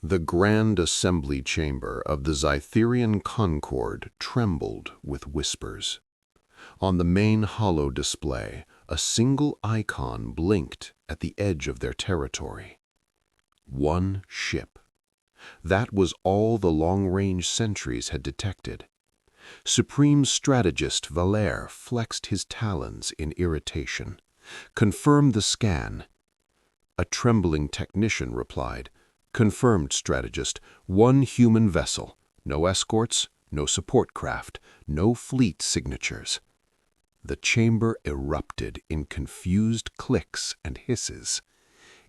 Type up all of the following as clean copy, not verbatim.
The grand assembly chamber of the Zytherian Concord trembled with whispers. On the main holo display, a single icon blinked at the edge of their territory. One ship. That was all the long-range sentries had detected. Supreme Strategist Valiant flexed his talons in irritation. "Confirm the scan." A trembling technician replied, "Confirmed, Strategist. One human vessel. No escorts, no support craft, no fleet signatures." The chamber erupted in confused clicks and hisses.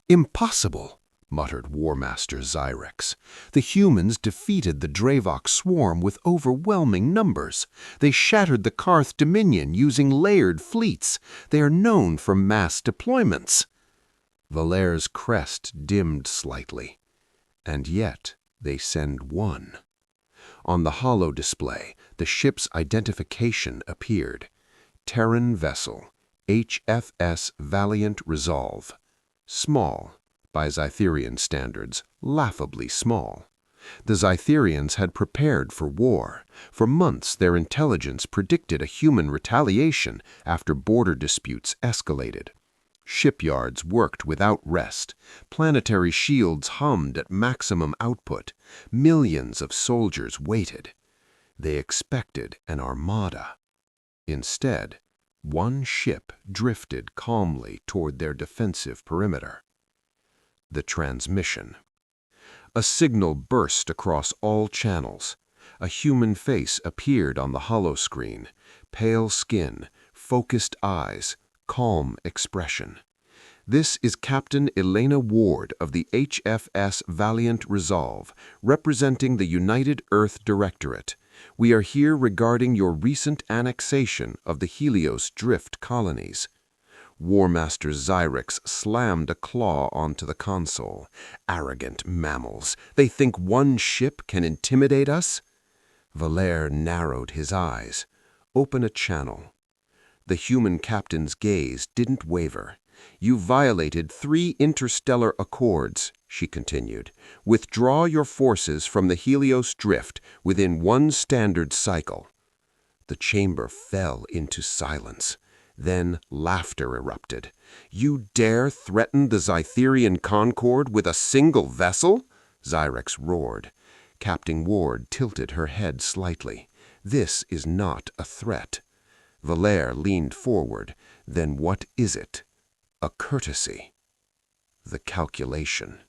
"Impossible," muttered War Master Zyrex. "The humans defeated the Dravok swarm with overwhelming numbers. They shattered the Karth Dominion using layered fleets. They are known for mass deployments." Valaire's crest dimmed slightly. And yet they send one. On the holo display, the ship's identification appeared. Terran vessel, HFS Valiant Resolve. Small, by Zytherian standards, laughably small. The Zytherians had prepared for war. For months their intelligence predicted a human retaliation after border disputes escalated. Shipyards worked without rest. Planetary shields hummed at maximum output. Millions of soldiers waited. They expected an armada. Instead, one ship drifted calmly toward their defensive perimeter. The transmission. A signal burst across all channels. A human face appeared on the holoscreen. Pale skin, focused eyes, calm expression. "This is Captain Elena Ward of the HFS Valiant Resolve, representing the United Earth Directorate. We are here regarding your recent annexation of the Helios Drift colonies." War Master Zyrex slammed a claw onto the console. "Arrogant mammals! They think one ship can intimidate us?" Valère narrowed his eyes. "Open a channel." The human captain's gaze didn't waver. "You violated 3 interstellar accords," she continued. "Withdraw your forces from the Helios Drift within 1 standard cycle." The chamber fell into silence. Then laughter erupted. "You dare threaten the Zytherian Concord with a single vessel?" Zyrex roared. Captain Ward tilted her head slightly. "This is not a threat." Valère leaned forward. "Then what is it?" "A courtesy." The calculation.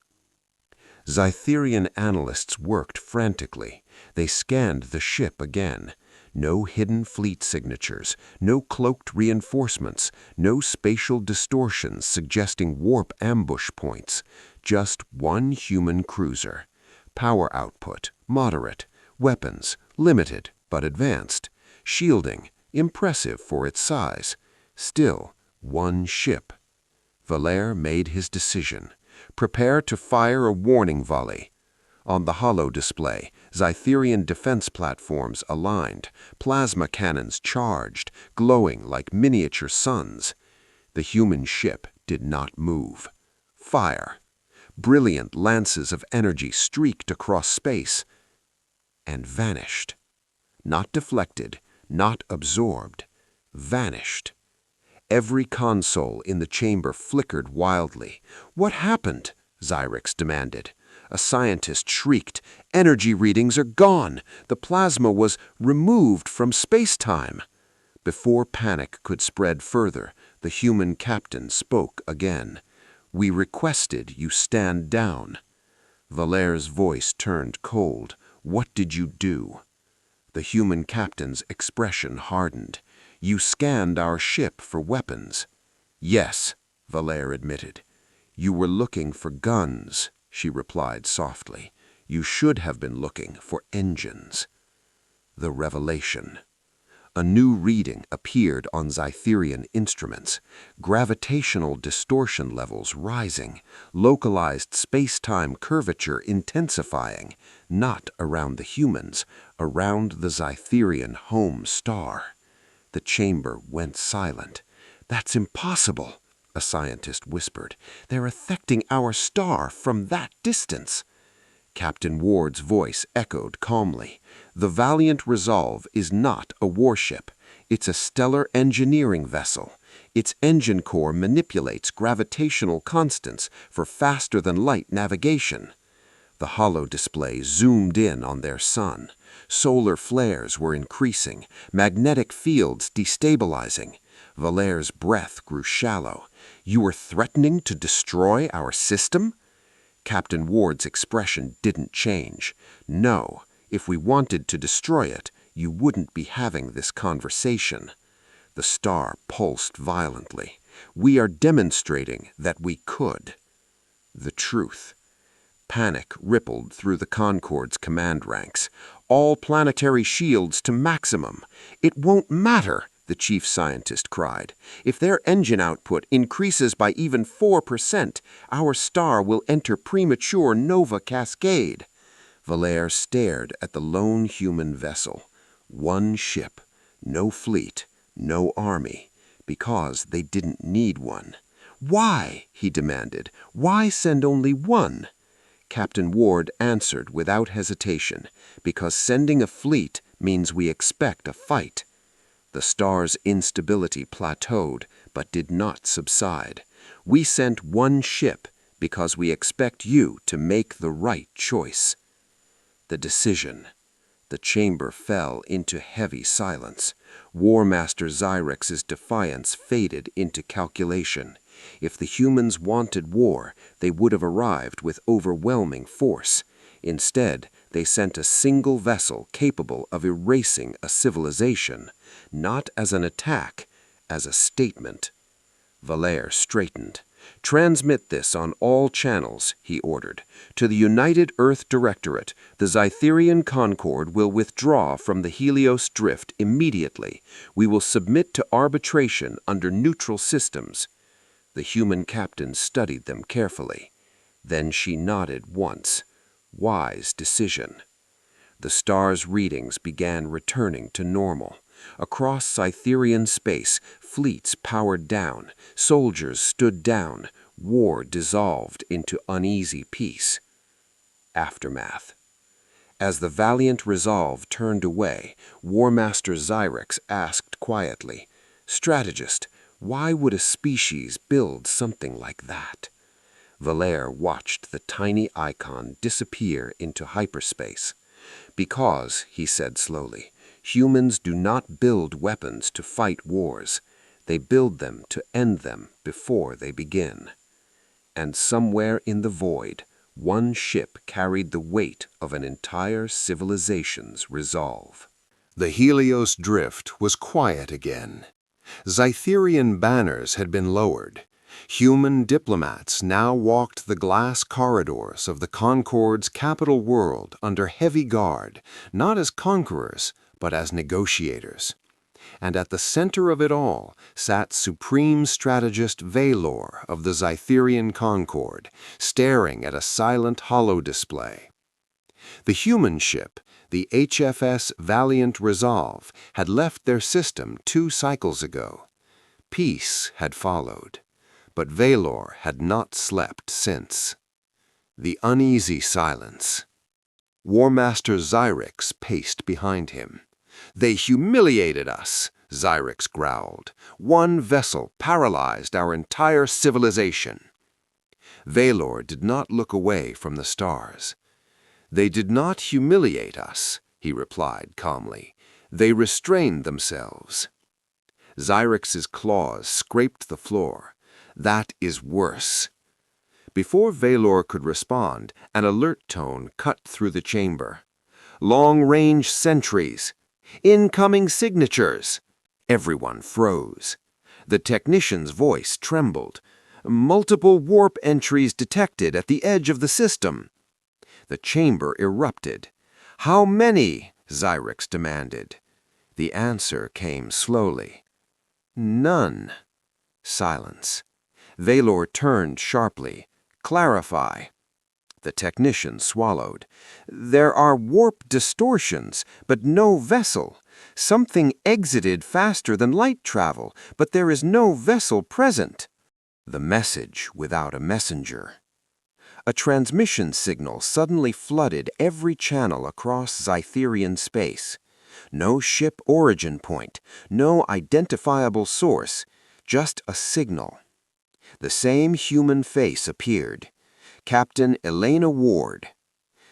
Zytherian analysts worked frantically. They scanned the ship again. No hidden fleet signatures, no cloaked reinforcements, no spatial distortions suggesting warp ambush points. Just one human cruiser. Power output, moderate. Weapons, limited but advanced. Shielding, impressive for its size. Still, one ship. Valère made his decision. "Prepare to fire a warning volley." On the holo display, Zytherian defense platforms aligned, plasma cannons charged, glowing like miniature suns. The human ship did not move. Fire. Brilliant lances of energy streaked across space and vanished. Not deflected, not absorbed. Vanished. Every console in the chamber flickered wildly. "What happened?" Zyrex demanded. A scientist shrieked. "Energy readings are gone! The plasma was removed from space-time!" Before panic could spread further, the human captain spoke again. "We requested you stand down." Valère's voice turned cold. "What did you do?" The human captain's expression hardened. "You scanned our ship for weapons." "Yes," Valère admitted. "You were looking for guns," she replied softly. "You should have been looking for engines." The revelation. A new reading appeared on Zytherian instruments. Gravitational distortion levels rising, localized space-time curvature intensifying, not around the humans, around the Zytherian home star. The chamber went silent. "That's impossible," a scientist whispered. "They're affecting our star from that distance." Captain Ward's voice echoed calmly. "The Valiant Resolve is not a warship. It's a stellar engineering vessel. Its engine core manipulates gravitational constants for faster-than-light navigation." The holo display zoomed in on their sun. Solar flares were increasing, magnetic fields destabilizing. Valaire's breath grew shallow. "You were threatening to destroy our system?" Captain Ward's expression didn't change. "No, if we wanted to destroy it, you wouldn't be having this conversation." The star pulsed violently. "We are demonstrating that we could." The truth. Panic rippled through the Concord's command ranks. "All planetary shields to maximum." "It won't matter," the chief scientist cried. "If their engine output increases by even 4%, our star will enter premature nova cascade." Valaire stared at the lone human vessel. One ship, no fleet, no army, because they didn't need one. "Why?" he demanded. "Why send only one?" Captain Ward answered without hesitation, "Because sending a fleet means we expect a fight." The star's instability plateaued, but did not subside. "We sent one ship because we expect you to make the right choice." The decision. The chamber fell into heavy silence. War Master Zyrex's defiance faded into calculation. If the humans wanted war, they would have arrived with overwhelming force. Instead, they sent a single vessel capable of erasing a civilization, not as an attack, as a statement. Valaire straightened. "Transmit this on all channels," he ordered. "To the United Earth Directorate, the Zytherian Concord will withdraw from the Helios Drift immediately. We will submit to arbitration under neutral systems." The human captain studied them carefully. Then she nodded once. Wise decision. The star's readings began returning to normal. Across Zytherian space, fleets powered down, soldiers stood down, war dissolved into uneasy peace. Aftermath. As the Valiant Resolve turned away, War Master Zyrex asked quietly, "Strategist, why would a species build something like that?" Valaire watched the tiny icon disappear into hyperspace. "Because," he said slowly, "humans do not build weapons to fight wars. They build them to end them before they begin." And somewhere in the void, one ship carried the weight of an entire civilization's resolve. The Helios Drift was quiet again. Zytherian banners had been lowered. Human diplomats now walked the glass corridors of the Concord's capital world under heavy guard, not as conquerors, but as negotiators. And at the center of it all sat Supreme Strategist Valor of the Zytherian Concord, staring at a silent holo display. The human ship, the HFS Valiant Resolve, had left their system 2 cycles ago. Peace had followed, but Valor had not slept since. The uneasy silence. War Master Zyrex paced behind him. "They humiliated us," Zyrex growled. "One vessel paralyzed our entire civilization." Valor did not look away from the stars. "They did not humiliate us," he replied calmly. "They restrained themselves." Zyrex's claws scraped the floor. "That is worse." Before Valor could respond, an alert tone cut through the chamber. "Long-range sentries! Incoming signatures!" Everyone froze. The technician's voice trembled. "Multiple warp entries detected at the edge of the system." The chamber erupted. "How many?" Zyrex demanded. The answer came slowly. "None." Silence. Valor turned sharply. "Clarify." The technician swallowed. "There are warp distortions, but no vessel. Something exited faster than light travel, but there is no vessel present." The message without a messenger. A transmission signal suddenly flooded every channel across Zytherian space. No ship origin point, no identifiable source, just a signal. The same human face appeared. Captain Elena Ward.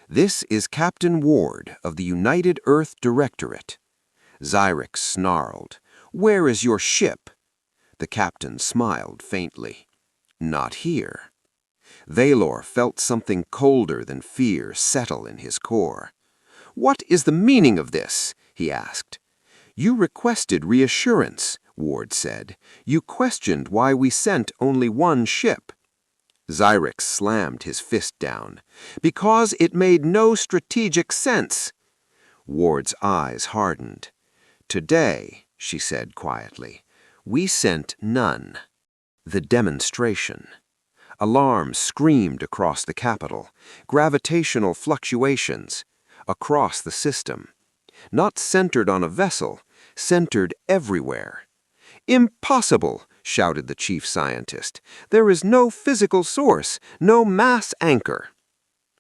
"This is Captain Ward of the United Earth Directorate." Zyrex snarled. "Where is your ship?" The captain smiled faintly. "Not here." Valor felt something colder than fear settle in his core. "What is the meaning of this?" he asked. "You requested reassurance," Ward said. "You questioned why we sent only one ship." Zyrex slammed his fist down. "Because it made no strategic sense." Ward's eyes hardened. "Today," she said quietly, "we sent none." The demonstration. Alarms screamed across the capital, gravitational fluctuations, across the system. Not centered on a vessel, centered everywhere. "Impossible!" shouted the chief scientist. "There is no physical source, no mass anchor."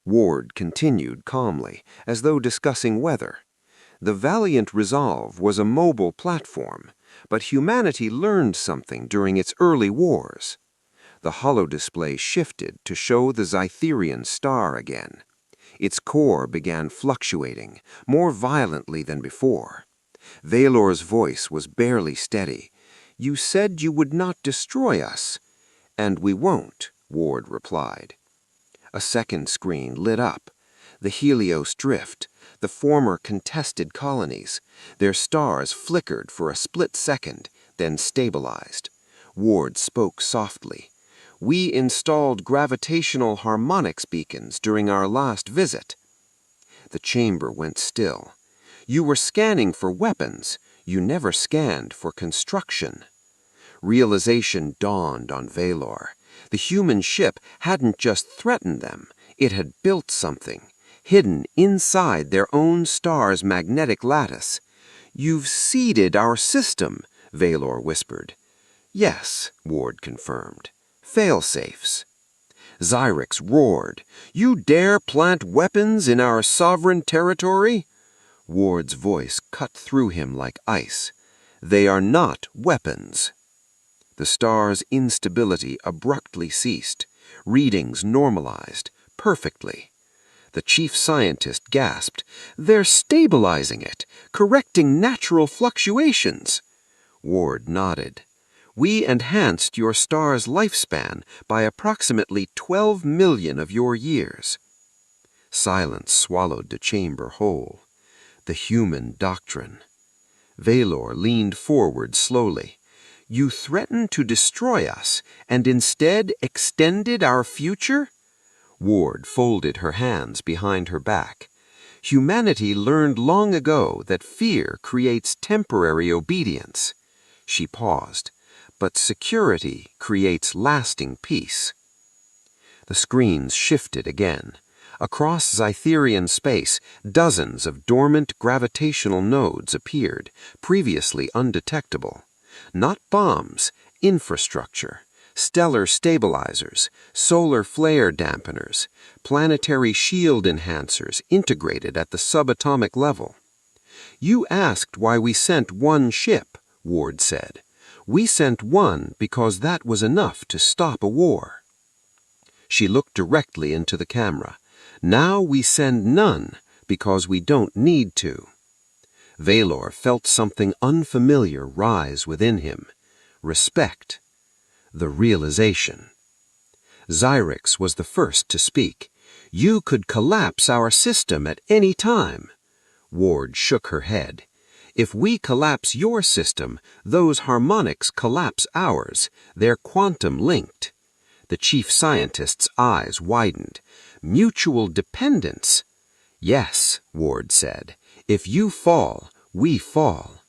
Ward continued calmly, as though discussing weather. The Valiant Resolve was a mobile platform, but humanity learned something during its early wars. The holodisplay shifted to show the Zytherian star again. Its core began fluctuating, more violently than before. Valor's voice was barely steady. "You said you would not destroy us." "And we won't," Ward replied. A second screen lit up. The Helios drift, the former contested colonies. Their stars flickered for a split second, then stabilized. Ward spoke softly. "We installed gravitational harmonics beacons during our last visit." The chamber went still. "You were scanning for weapons. You never scanned for construction." Realization dawned on Valor. The human ship hadn't just threatened them. It had built something, hidden inside their own star's magnetic lattice. "You've seeded our system," Valor whispered. "Yes," Ward confirmed. "Failsafes." Zyrex roared. "You dare plant weapons in our sovereign territory?" Ward's voice cut through him like ice. "They are not weapons." The star's instability abruptly ceased. Readings normalized, perfectly. The chief scientist gasped. "They're stabilizing it, correcting natural fluctuations." Ward nodded. "We enhanced your star's lifespan by approximately 12 million of your years." Silence swallowed the chamber whole. The human doctrine. Valor leaned forward slowly. "You threatened to destroy us, and instead extended our future?" Ward folded her hands behind her back. "Humanity learned long ago that fear creates temporary obedience." She paused. "But security creates lasting peace." The screens shifted again. Across Zytherian space, dozens of dormant gravitational nodes appeared, previously undetectable. Not bombs, infrastructure, stellar stabilizers, solar flare dampeners, planetary shield enhancers integrated at the subatomic level. "You asked why we sent one ship," Ward said. "We sent one because that was enough to stop a war." She looked directly into the camera. "Now we send none because we don't need to." Valor felt something unfamiliar rise within him. Respect. The realization. Zyrex was the first to speak. "You could collapse our system at any time." Ward shook her head. "If we collapse your system, those harmonics collapse ours. They're quantum linked." The chief scientist's eyes widened. "Mutual dependence." "Yes," Ward said. "If you fall, we fall."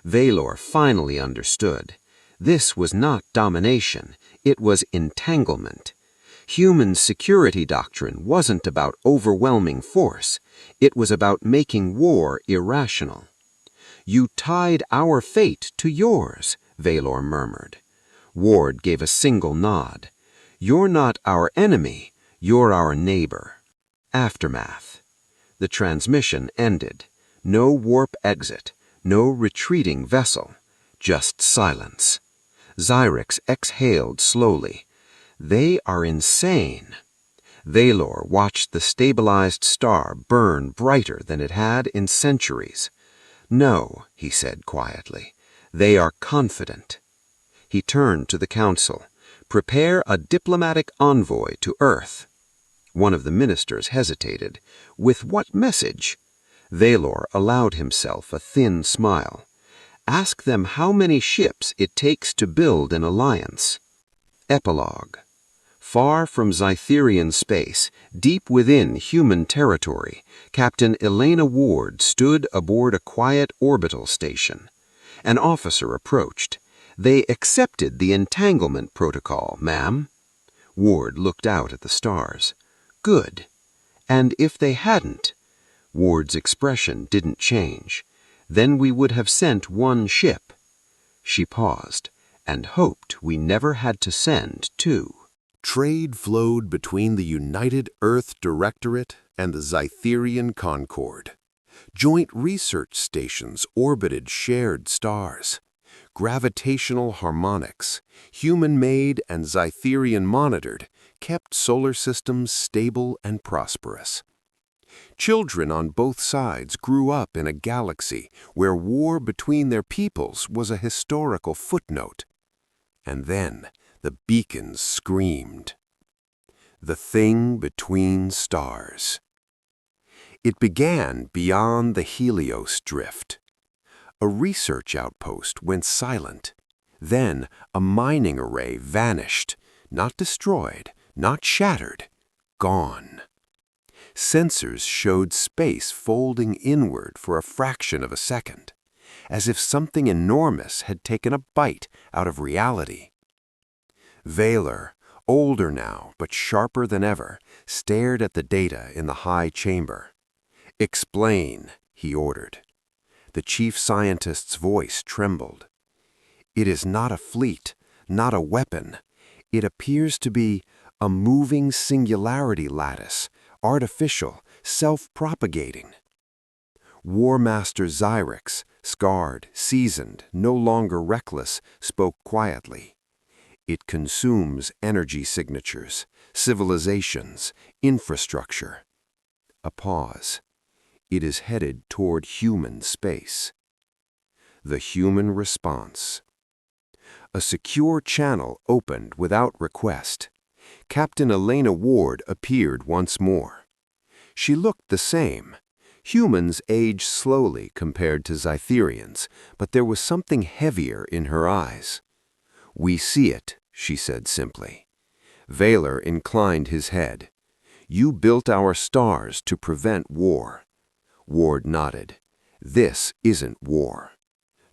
Valor finally understood. This was not domination. It was entanglement. Human security doctrine wasn't about overwhelming force. It was about making war irrational. "You tied our fate to yours," Valor murmured. Ward gave a single nod. "You're not our enemy. You're our neighbor. Aftermath. The transmission ended. No warp exit. No retreating vessel. Just silence. Zyrex exhaled slowly. They are insane. Valor watched the stabilized star burn brighter than it had in centuries. No, he said quietly. They are confident. He turned to the council. Prepare a diplomatic envoy to Earth. One of the ministers hesitated. With what message? Valor allowed himself a thin smile. Ask them how many ships it takes to build an alliance. Epilogue. Far from Zytherian space, deep within human territory, Captain Elena Ward stood aboard a quiet orbital station. An officer approached. They accepted the entanglement protocol, ma'am. Ward looked out at the stars. Good. And if they hadn't? Ward's expression didn't change. Then we would have sent one ship. She paused, and hoped we never had to send two. Trade flowed between the United Earth Directorate and the Zytherian Concord. Joint research stations orbited shared stars. Gravitational harmonics, human-made and Zytherian-monitored, kept solar systems stable and prosperous. Children on both sides grew up in a galaxy where war between their peoples was a historical footnote. And then the beacons screamed. The thing between stars. It began beyond the Helios drift. A research outpost went silent. Then a mining array vanished, not destroyed, not shattered, gone. Sensors showed space folding inward for a fraction of a second, as if something enormous had taken a bite out of reality. Valor, older now but sharper than ever, stared at the data in the high chamber. "Explain," he ordered. The chief scientist's voice trembled. "It is not a fleet, not a weapon. It appears to be a moving singularity lattice, artificial, self-propagating." War Master Zyrex, scarred, seasoned, no longer reckless, spoke quietly. "It consumes energy signatures, civilizations, infrastructure." A pause. "It is headed toward human space." The human response. A secure channel opened without request. Captain Elena Ward appeared once more. She looked the same. Humans age slowly compared to Zytherians, but there was something heavier in her eyes. "We see it," she said simply. Valor inclined his head. "You built our stars to prevent war." Ward nodded. "This isn't war."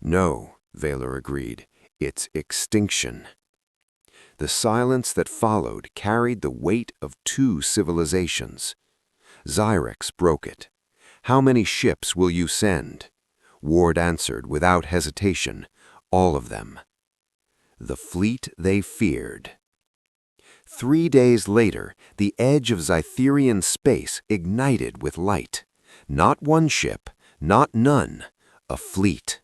"No," Valor agreed. "It's extinction." The silence that followed carried the weight of two civilizations. Zyrex broke it. "How many ships will you send?" Ward answered without hesitation. "All of them." The fleet they feared. 3 days later, the edge of Zytherian space ignited with light. Not one ship, not none, a fleet.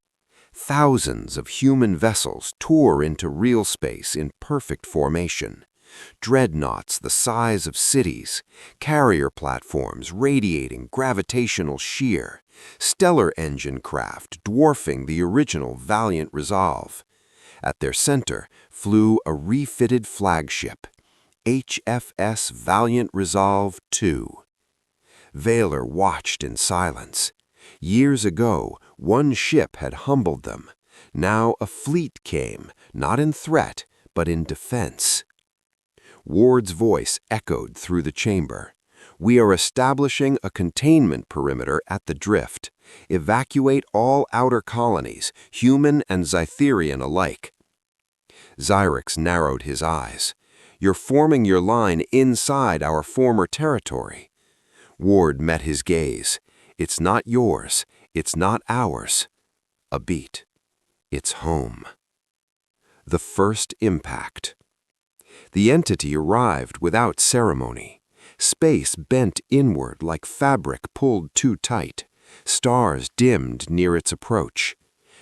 Thousands of human vessels tore into real space in perfect formation. Dreadnoughts the size of cities, carrier platforms radiating gravitational shear, stellar engine craft dwarfing the original Valiant Resolve. At their center flew a refitted flagship, HFS Valiant Resolve II. Valor watched in silence. Years ago, one ship had humbled them. Now a fleet came, not in threat, but in defense. Ward's voice echoed through the chamber. "We are establishing a containment perimeter at the drift. Evacuate all outer colonies, human and Zytherian alike." Zyrex narrowed his eyes. "You're forming your line inside our former territory." Ward met his gaze. "It's not yours. It's not ours." A beat. "It's home." The first impact. The entity arrived without ceremony. Space bent inward like fabric pulled too tight. Stars dimmed near its approach.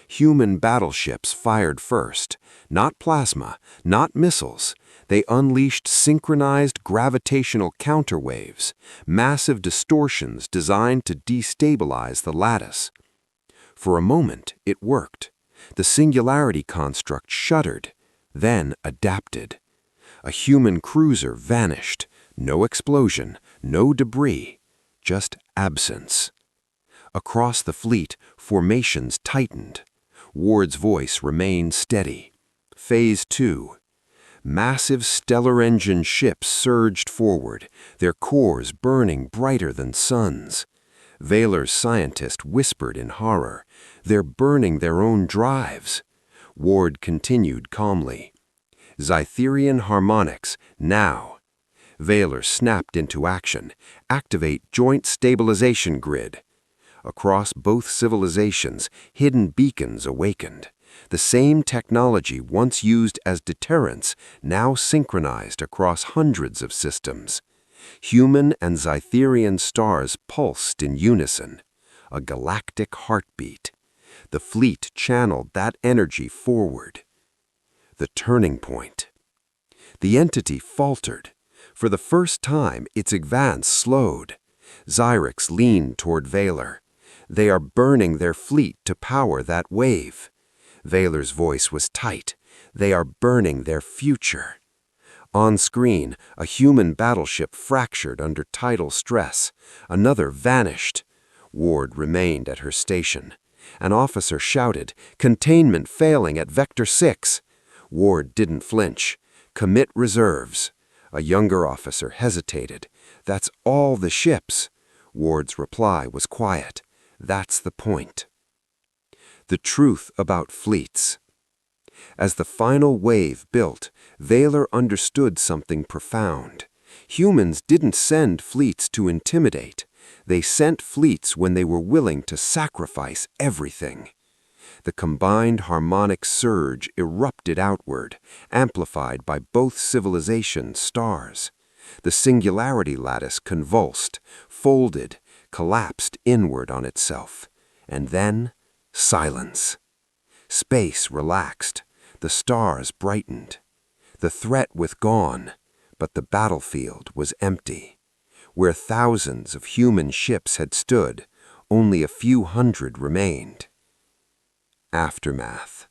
Human battleships fired first. Not plasma, not missiles. They unleashed synchronized gravitational counterwaves, massive distortions designed to destabilize the lattice. For a moment, it worked. The singularity construct shuddered, then adapted. A human cruiser vanished. No explosion, no debris, just absence. Across the fleet, formations tightened. Ward's voice remained steady. Phase 2. Massive stellar engine ships surged forward, their cores burning brighter than suns. Vaylor's scientist whispered in horror, "They're burning their own drives." Ward continued calmly, "Zytherian harmonics, now." Vaylor snapped into action. "Activate joint stabilization grid." Across both civilizations, hidden beacons awakened. The same technology once used as deterrence, now synchronized across hundreds of systems. Human and Zytherian stars pulsed in unison. A galactic heartbeat. The fleet channeled that energy forward. The turning point. The entity faltered. For the first time, its advance slowed. Zyrex leaned toward Vaylor. "They are burning their fleet to power that wave." Vaylor's voice was tight. "They are burning their future." On screen, a human battleship fractured under tidal stress. Another vanished. Ward remained at her station. An officer shouted, "Containment failing at Vector 6." Ward didn't flinch. "Commit reserves." A younger officer hesitated. "That's all the ships." Ward's reply was quiet. "That's the point." The truth about fleets. As the final wave built, Vaylor understood something profound. Humans didn't send fleets to intimidate. They sent fleets when they were willing to sacrifice everything. The combined harmonic surge erupted outward, amplified by both civilizations' stars. The singularity lattice convulsed, folded, collapsed inward on itself. And then, silence. Space relaxed. The stars brightened. The threat was gone, but the battlefield was empty. Where thousands of human ships had stood, only a few hundred remained. Aftermath.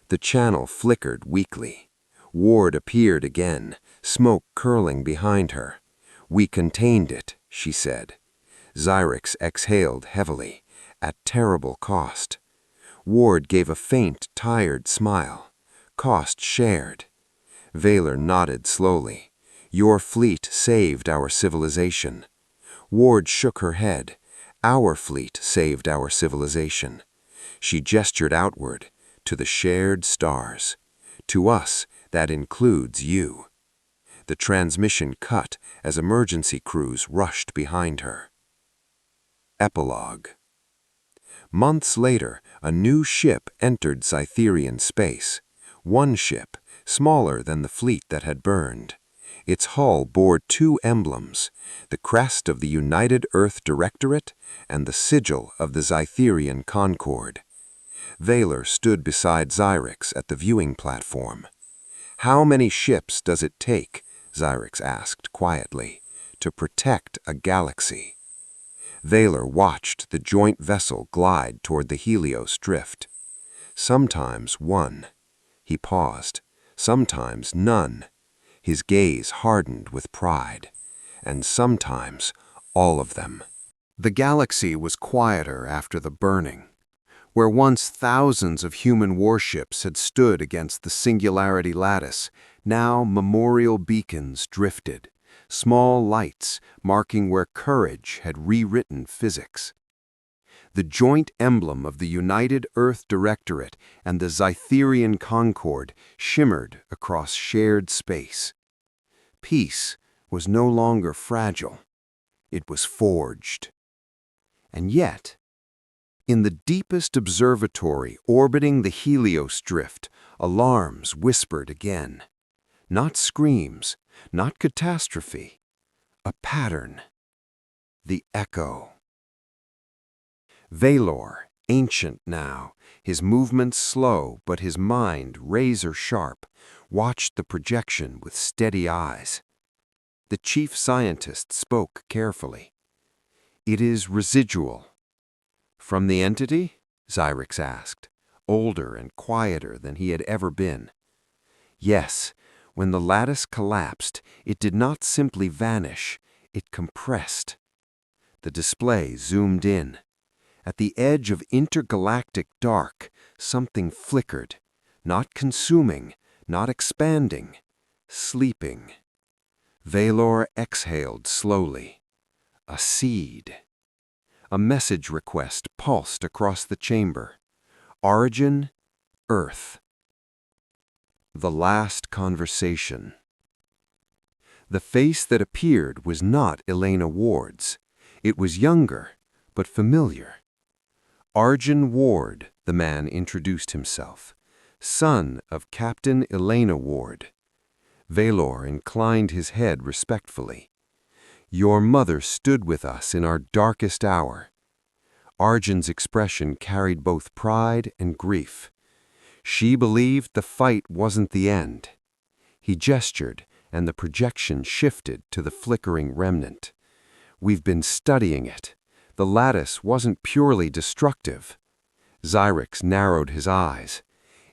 The channel flickered weakly. Ward appeared again, smoke curling behind her. "We contained it," she said. Zyrex exhaled heavily, at terrible cost. Ward gave a faint, tired smile. "Cost shared." Vaylor nodded slowly. "Your fleet saved our civilization." Ward shook her head. "Our fleet saved our civilization." She gestured outward, to the shared stars. "To us, that includes you." The transmission cut as emergency crews rushed behind her. Epilogue. Months later, a new ship entered Zytherian space. One ship, smaller than the fleet that had burned. Its hull bore two emblems, the crest of the United Earth Directorate and the sigil of the Zytherian Concord. Vaylor stood beside Zyrex at the viewing platform. "How many ships does it take," Zyrex asked quietly, "to protect a galaxy?" Vaylor watched the joint vessel glide toward the Helios drift. "Sometimes one." He paused. "Sometimes none." His gaze hardened with pride. "And sometimes all of them." The galaxy was quieter after the burning. Where once thousands of human warships had stood against the singularity lattice, now memorial beacons drifted, small lights marking where courage had rewritten physics. The joint emblem of the United Earth Directorate and the Zytherian Concord shimmered across shared space. Peace was no longer fragile. It was forged. And yet, in the deepest observatory orbiting the Helios drift, alarms whispered again. Not screams, not catastrophe, A pattern. The echo. Valor, ancient now, his movements slow but his mind razor-sharp, watched the projection with steady eyes. The chief scientist spoke carefully. "It is residual." "From the entity?" Zyrex asked, older and quieter than he had ever been. "Yes, when the lattice collapsed, it did not simply vanish, it compressed." The display zoomed in. At the edge of intergalactic dark, something flickered, not consuming, not expanding, sleeping. Valor exhaled slowly. A seed. A message request pulsed across the chamber. Origin, Earth. The last conversation. The face that appeared was not Elena Ward's. It was younger, but familiar. Arjun Ward, the man introduced himself, son of Captain Elena Ward. Valor inclined his head respectfully. "Your mother stood with us in our darkest hour." Arjun's expression carried both pride and grief. "She believed the fight wasn't the end." He gestured, and the projection shifted to the flickering remnant. "We've been studying it. The lattice wasn't purely destructive." Zyrex narrowed his eyes.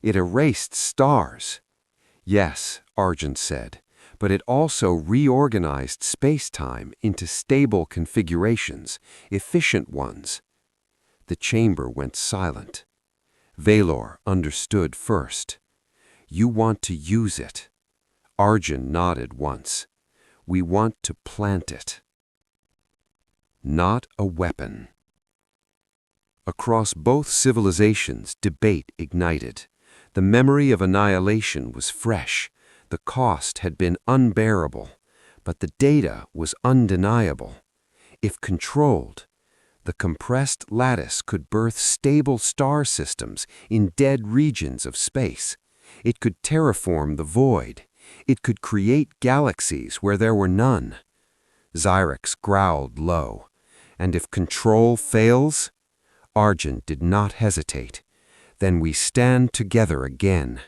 "It erased stars." "Yes," Arjun said, "but it also reorganized space-time into stable configurations, efficient ones." The chamber went silent. Valor understood first. "You want to use it." Arjun nodded once. "We want to plant it." Not a weapon. Across both civilizations, debate ignited. The memory of annihilation was fresh. The cost had been unbearable, but the data was undeniable. If controlled, the compressed lattice could birth stable star systems in dead regions of space. It could terraform the void. It could create galaxies where there were none. Zyrex growled low. "And if control fails?" Arjun did not hesitate. "Then we stand together again."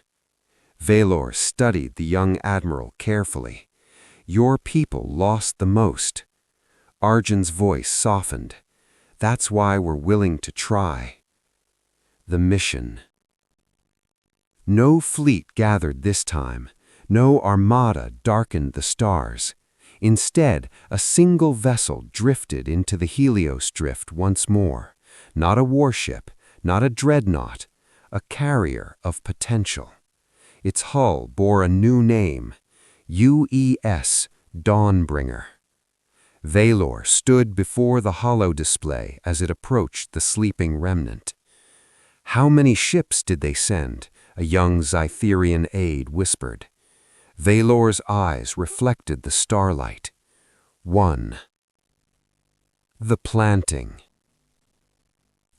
Valor studied the young admiral carefully. "Your people lost the most." Arjun's voice softened. "That's why we're willing to try." The mission. No fleet gathered this time. No armada darkened the stars. Instead, a single vessel drifted into the Helios drift once more. Not a warship, not a dreadnought, a carrier of potential. Its hull bore a new name, UES Dawnbringer. Valor stood before the holo display as it approached the sleeping remnant. "How many ships did they send?" a young Zytherian aide whispered. Valor's eyes reflected the starlight. "One." The planting.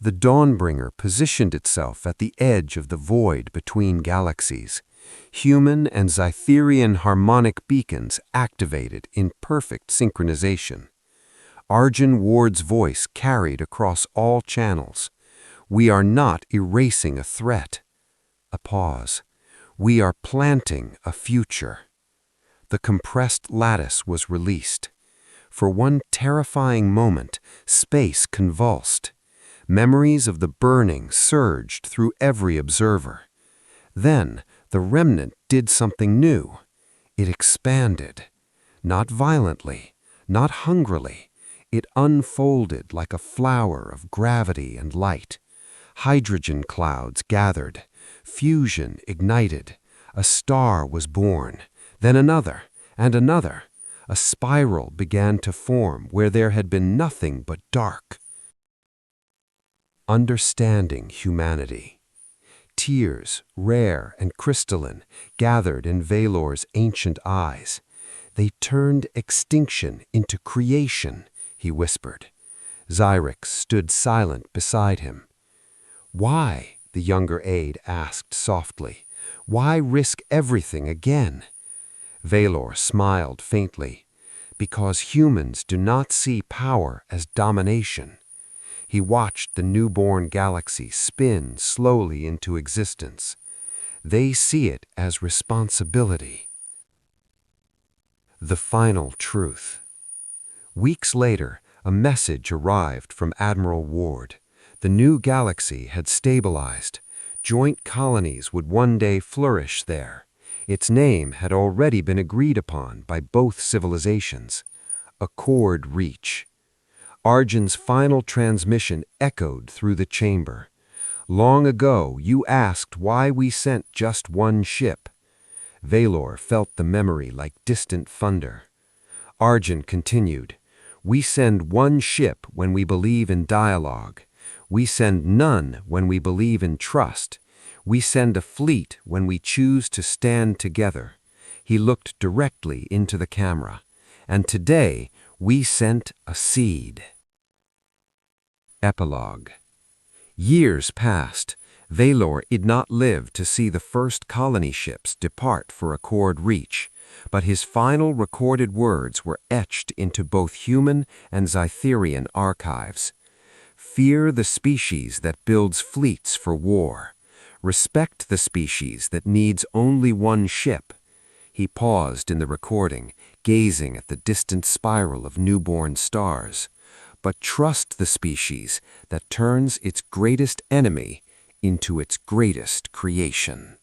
The Dawnbringer positioned itself at the edge of the void between galaxies. Human and Zytherian harmonic beacons activated in perfect synchronization. Arjun Ward's voice carried across all channels. "We are not erasing a threat." A pause. "We are planting a future." The compressed lattice was released. For one terrifying moment, space convulsed. Memories of the burning surged through every observer. Then, the remnant did something new. It expanded. Not violently, not hungrily. It unfolded like a flower of gravity and light. Hydrogen clouds gathered. Fusion ignited. A star was born. Then another, and another. A spiral began to form where there had been nothing but dark. Understanding humanity. Tears, rare and crystalline, gathered in Valor's ancient eyes. "They turned extinction into creation," he whispered. Zyrex stood silent beside him. "Why?" the younger aide asked softly. "Why risk everything again?" Valor smiled faintly. because humans do not see power as domination. He watched the newborn galaxy spin slowly into existence. They see it as responsibility. The final truth. Weeks later, a message arrived from Admiral Ward. The new galaxy had stabilized. Joint colonies would one day flourish there. Its name had already been agreed upon by both civilizations. Accord Reach. Arjun's final transmission echoed through the chamber. Long ago, you asked why we sent just one ship. Valor felt the memory like distant thunder. Arjun continued, we send one ship when we believe in dialogue. We send none when we believe in trust. We send a fleet when we choose to stand together. He looked directly into the camera. And today, we sent a seed. Epilogue. Years passed. Valor did not live to see the first colony ships depart for Accord Reach, but his final recorded words were etched into both human and Zytherian archives. Fear the species that builds fleets for war. Respect the species that needs only one ship. He paused in the recording, gazing at the distant spiral of newborn stars. But trust the species that turns its greatest enemy into its greatest creation.